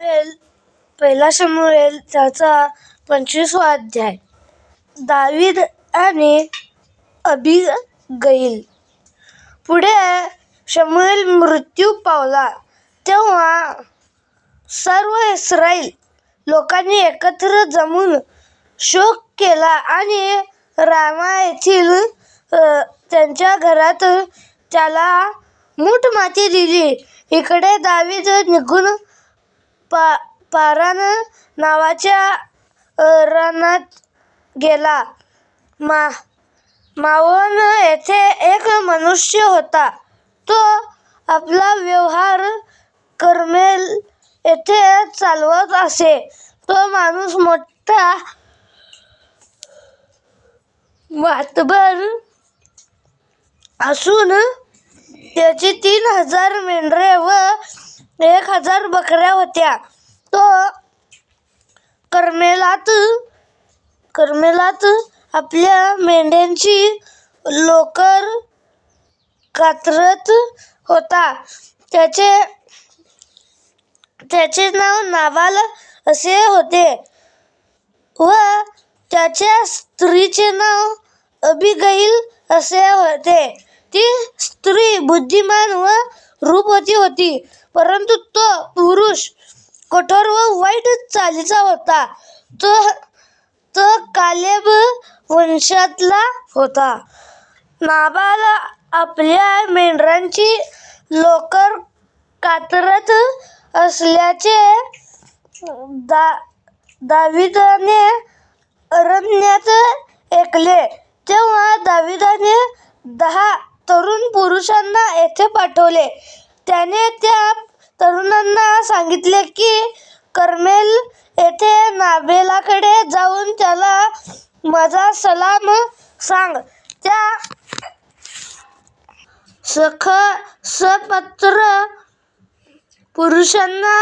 पहिला शमूएल त्याचा 25वा अध्याय. दावीद आणि अबीगैल. पुढे शमूएल मृत्यू पावला तेव्हा सर्व इस्रायल लोकांनी एकत्र जमून शोक केला आणि रामा येथील त्यांच्या घरात त्याला मूठ माती दिली. इकडे दावीद निघून पारान नावाच्या रणात गेला. मावोन येथे एक मनुष्य होता. तो आपला व्यवहार कर्मेल येथे चालवत असे. तो माणूस मोठा मातबर असून त्याची 3000 मेंढरे व 1000 बकऱ्या होत्या. तो कर्मेलात आपल्या मेंढ्यांची लोकर कातरत होता. त्याचे नाव नाबाल असे होते व त्याच्या स्त्रीचे नाव अबीगैल असे होते. ती स्त्री बुद्धिमान व रूपवती होती, परंतु तो पुरुष कठोर व वाईट चालीचा होता. तो कालेब वंशातला होता. नाबाल आपल्या मेंढरांची लोकर कातरत असल्याचे दावीदाने अरण्यात ऐकले. तेव्हा दावीदाने 10 तरुण पुरुषांना येथे पाठवले. त्याने त्या तरुणांना सांगितले की कर्मेल येथे नाबालाकडे जाऊन त्याला माझा सलाम सांग. त्या सपत्र पुरुषांना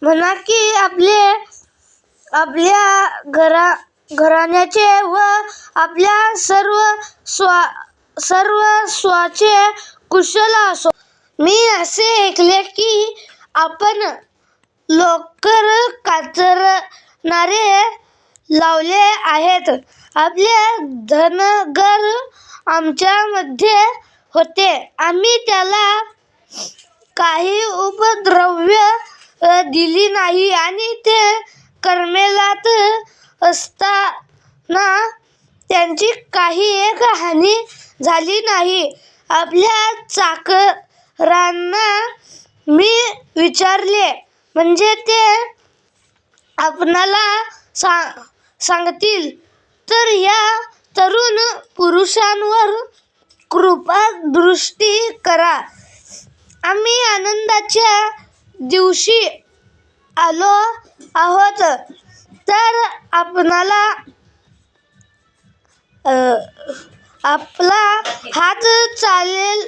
म्हणा की आपल्या घराण्याचे व आपल्या सर्वस्वाचे कुशल असो. मी असे ऐकले की आपण लोकर कातरणारे लावले आहेत. आपले धनगर आमच्यामध्ये होते. आम्ही त्याला काही उपद्रव्य दिली नाही आणि ते कर्मेलात असताना त्यांची काही एक हानी झाली नाही. आपल्या चाकरांना मी विचारले, म्हणजे ते आपणाला सांगतील तर या तरुण पुरुषांवर कृपादृष्टी करा. आम्ही आनंदाच्या दिवशी आलो आहोत, तर आपला हात चालेल